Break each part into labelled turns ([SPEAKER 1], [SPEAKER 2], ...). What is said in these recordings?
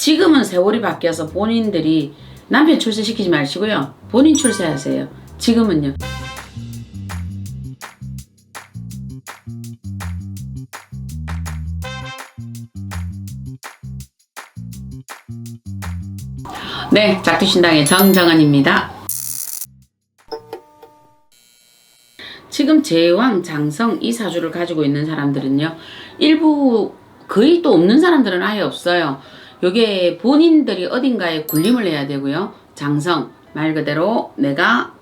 [SPEAKER 1] 지금은 세월이 바뀌어서 본인들이 남편 출세시키지 마시고요. 본인 출세하세요. 지금은요. 네, 작두신당의 정정은입니다. 지금 제왕, 장성 이 사주를 가지고 있는 사람들은요. 일부 거의 또 없는 사람들은 아예 없어요. 요게 본인들이 어딘가에 군림을 해야 되고요. 장성, 말 그대로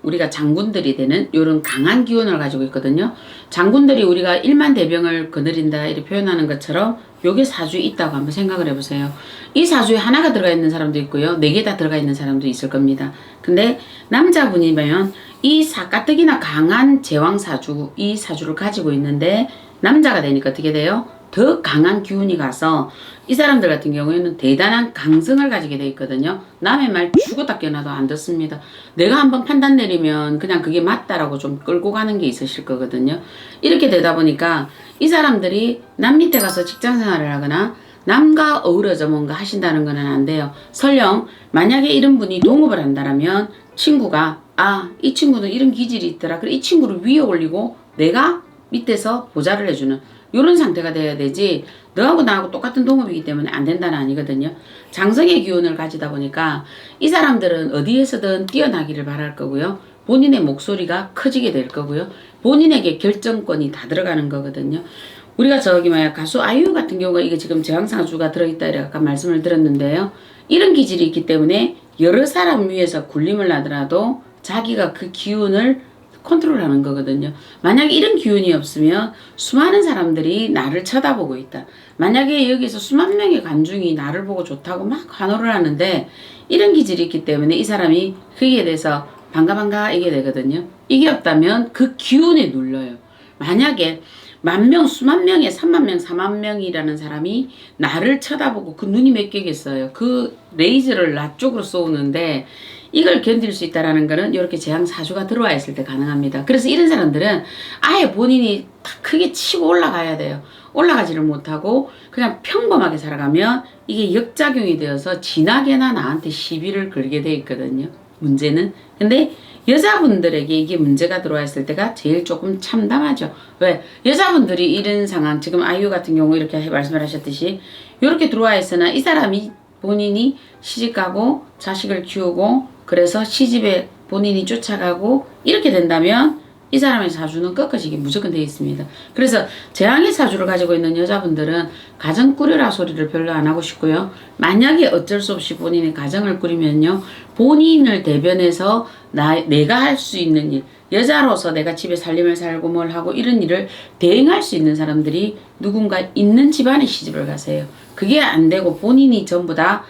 [SPEAKER 1] 우리가 장군들이 되는 요런 강한 기운을 가지고 있거든요. 장군들이 우리가 일만 대병을 거느린다 이렇게 표현하는 것처럼 요게 사주에 있다고 한번 생각을 해보세요. 이 사주에 하나가 들어가 있는 사람도 있고요. 4개 다 들어가 있는 사람도 있을 겁니다. 근데 남자분이면 이 가뜩이나 강한 제왕사주, 이 사주를 가지고 있는데 남자가 되니까 어떻게 돼요? 더 강한 기운이 가서 이 사람들 같은 경우에는 대단한 강성을 가지게 돼 있거든요. 남의 말 죽었다 깨어나도 안 듣습니다. 내가 한번 판단 내리면 그냥 그게 맞다라고 좀 끌고 가는 게 있으실 거거든요. 이렇게 되다 보니까 이 사람들이 남 밑에 가서 직장 생활을 하거나 남과 어우러져 뭔가 하신다는 건 안 돼요. 설령 만약에 이런 분이 동업을 한다면 친구가 이 친구는 이런 기질이 있더라. 그래 이 친구를 위에 올리고 내가 밑에서 보좌를 해주는 이런 상태가 돼야 되지 너하고 나하고 똑같은 동업이기 때문에 안 된다는 아니거든요. 장성의 기운을 가지다 보니까 이 사람들은 어디에서든 뛰어나기를 바랄 거고요. 본인의 목소리가 커지게 될 거고요. 본인에게 결정권이 다 들어가는 거거든요. 우리가 가수 아이유 같은 경우가 이게 지금 제왕사주가 들어있다 이렇게 아까 말씀을 드렸는데요. 이런 기질이 있기 때문에 여러 사람 위에서 군림을 하더라도 자기가 그 기운을 컨트롤하는 거거든요. 만약에 이런 기운이 없으면 수많은 사람들이 나를 쳐다보고 있다. 만약에 여기서 수만 명의 관중이 나를 보고 좋다고 막 환호를 하는데 이런 기질이 있기 때문에 이 사람이 거기에 대해서 반가 이게 되거든요. 이게 없다면 그 기운에 눌러요. 만약에 만 명, 수만 명에 3만 명, 4만 명이라는 사람이 나를 쳐다보고 그 눈이 몇 개겠어요. 그 레이저를 나 쪽으로 쏘는데 이걸 견딜 수 있다라는 거는 이렇게 제왕사주가 들어와 있을 때 가능합니다. 그래서 이런 사람들은 아예 본인이 크게 치고 올라가야 돼요. 올라가지를 못하고 그냥 평범하게 살아가면 이게 역작용이 되어서 진하게나 나한테 시비를 걸게 돼 있거든요. 문제는. 근데 여자분들에게 이게 문제가 들어와 있을 때가 제일 조금 참담하죠. 왜? 여자분들이 이런 상황, 지금 아이유 같은 경우 이렇게 말씀을 하셨듯이 이렇게 들어와 있으나 이 사람이 본인이 시집가고 자식을 키우고 그래서 시집에 본인이 쫓아가고 이렇게 된다면 이 사람의 사주는 꺾어지기 무조건 되어 있습니다. 그래서 재앙의 사주를 가지고 있는 여자분들은 가정 꾸려라 소리를 별로 안 하고 싶고요. 만약에 어쩔 수 없이 본인의 가정을 꾸리면요. 본인을 대변해서 내가 할 수 있는 일, 여자로서 내가 집에 살림을 살고 뭘 하고 이런 일을 대행할 수 있는 사람들이 누군가 있는 집안에 시집을 가세요. 그게 안 되고 본인이 전부 다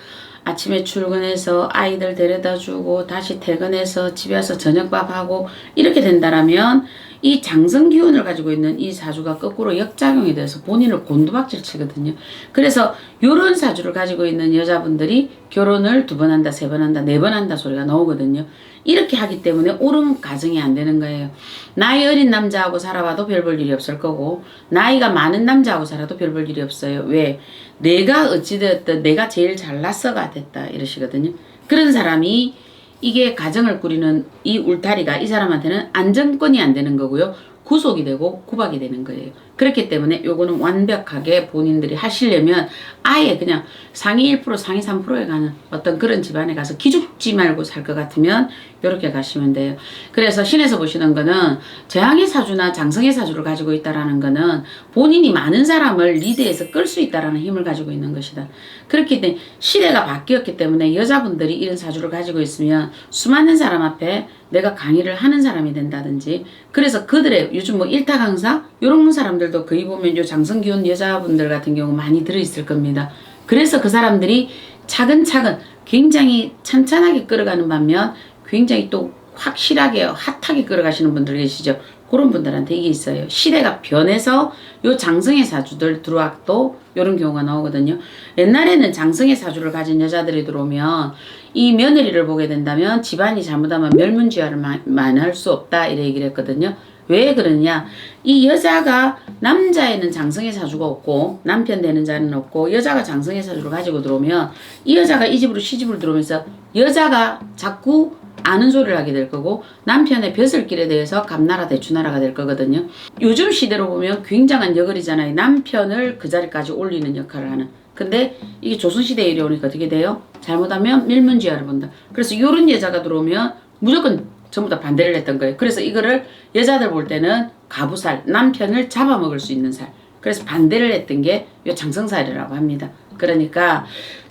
[SPEAKER 1] 아침에 출근해서 아이들 데려다주고 다시 퇴근해서 집에 와서 저녁밥하고 이렇게 된다라면 이 장성 기운을 가지고 있는 이 사주가 거꾸로 역작용이 돼서 본인을 곤두박질 치거든요. 그래서 이런 사주를 가지고 있는 여자분들이 결혼을 2번 한다, 3번 한다, 4번 한다 소리가 나오거든요. 이렇게 하기 때문에 옳은 가정이 안 되는 거예요. 나이 어린 남자하고 살아봐도 별 볼 일이 없을 거고 나이가 많은 남자하고 살아도 별 볼 일이 없어요. 왜? 내가 어찌되었든 내가 제일 잘났어가 됐다 이러시거든요. 그런 사람이 이게 가정을 꾸리는 이 울타리가 이 사람한테는 안정권이 안 되는 거고요. 구속이 되고 구박이 되는 거예요. 그렇기 때문에 요거는 완벽하게 본인들이 하시려면 아예 그냥 상위 1%, 상위 3%에 가는 어떤 그런 집안에 가서 기죽지 말고 살 것 같으면 요렇게 가시면 돼요. 그래서 신에서 보시는 거는 재앙의 사주나 장성의 사주를 가지고 있다라는 거는 본인이 많은 사람을 리드해서 끌 수 있다라는 힘을 가지고 있는 것이다. 그렇기 때문에 시대가 바뀌었기 때문에 여자분들이 이런 사주를 가지고 있으면 수많은 사람 앞에 내가 강의를 하는 사람이 된다든지 그래서 그들의 요즘 일타 강사 이런 사람들도 거의 보면 요 장성기운 여자분들 같은 경우 많이 들어있을 겁니다. 그래서 그 사람들이 차근차근 굉장히 찬찬하게 끌어가는 반면 굉장히 또 확실하게 핫하게 끌어가시는 분들 계시죠. 그런 분들한테 이게 있어요. 시대가 변해서 요 장성의 사주들 들어와도 이런 경우가 나오거든요. 옛날에는 장성의 사주를 가진 여자들이 들어오면 이 며느리를 보게 된다면 집안이 잘못하면 멸문지화를 많이 할 수 없다 이래 얘기를 했거든요. 왜 그러냐? 이 여자가 남자에는 장성의 사주가 없고 남편 되는 자는 없고 여자가 장성의 사주를 가지고 들어오면 이 여자가 이 집으로 시집을 들어오면서 여자가 자꾸 아는 소리를 하게 될 거고 남편의 벼슬길에 대해서 감나라 대추나라가 될 거거든요. 요즘 시대로 보면 굉장한 여걸이잖아요. 남편을 그 자리까지 올리는 역할을 하는. 근데 이게 조선시대에 이르오니까 어떻게 돼요? 잘못하면 밀문지화를 본다. 그래서 이런 여자가 들어오면 무조건 전부 다 반대를 했던 거예요. 그래서 이거를 여자들 볼 때는 가부살, 남편을 잡아먹을 수 있는 살. 그래서 반대를 했던 게 이 장성살이라고 합니다. 그러니까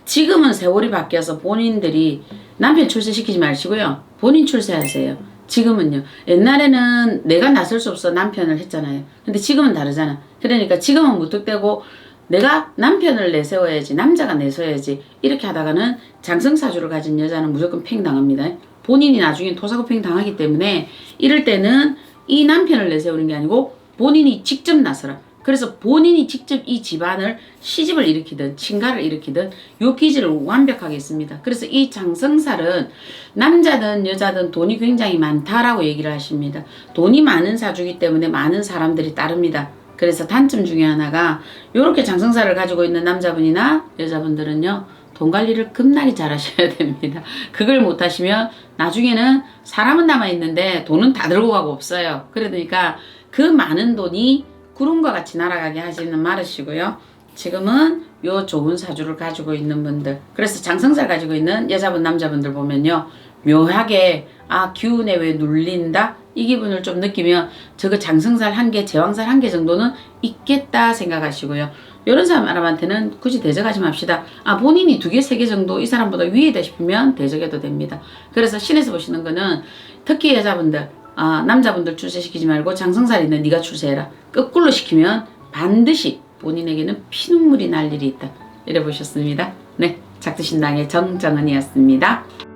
[SPEAKER 1] 지금은 세월이 바뀌어서 본인들이 남편 출세시키지 마시고요. 본인 출세하세요. 지금은요. 옛날에는 내가 나설 수 없어 남편을 했잖아요. 근데 지금은 다르잖아. 그러니까 지금은 무턱대고 내가 남편을 내세워야지, 남자가 내세워야지 이렇게 하다가는 장성사주를 가진 여자는 무조건 팽당합니다. 본인이 나중에 토사구팽 당하기 때문에 이럴 때는 이 남편을 내세우는 게 아니고 본인이 직접 나서라. 그래서 본인이 직접 이 집안을 시집을 일으키든 친가를 일으키든 요 기질을 완벽하게 있습니다. 그래서 이 장성살은 남자든 여자든 돈이 굉장히 많다라고 얘기를 하십니다. 돈이 많은 사주이기 때문에 많은 사람들이 따릅니다. 그래서 단점 중에 하나가 이렇게 장성살을 가지고 있는 남자분이나 여자분들은요. 돈 관리를 겁나게 잘 하셔야 됩니다. 그걸 못하시면 나중에는 사람은 남아있는데 돈은 다 들고 가고 없어요. 그러니까 그 많은 돈이 구름과 같이 날아가게 하지는 말으시고요. 지금은 요 좋은 사주를 가지고 있는 분들, 그래서 장성살 가지고 있는 여자분 남자분들 보면요. 묘하게 기운에 왜 눌린다? 이 기분을 좀 느끼면 저거 장성살 한 개, 제왕살 한 개 정도는 있겠다 생각하시고요. 이런 사람한테는 굳이 대적하지 맙시다. 본인이 2개, 3개 정도 이 사람보다 위에다 싶으면 대적해도 됩니다. 그래서 신에서 보시는 거는 특히 여자분들, 남자분들 출세시키지 말고 장성살 있는 네가 출세해라. 거꾸로 시키면 반드시 본인에게는 피눈물이 날 일이 있다. 이래 보셨습니다. 네, 작두신당의 정정은이었습니다.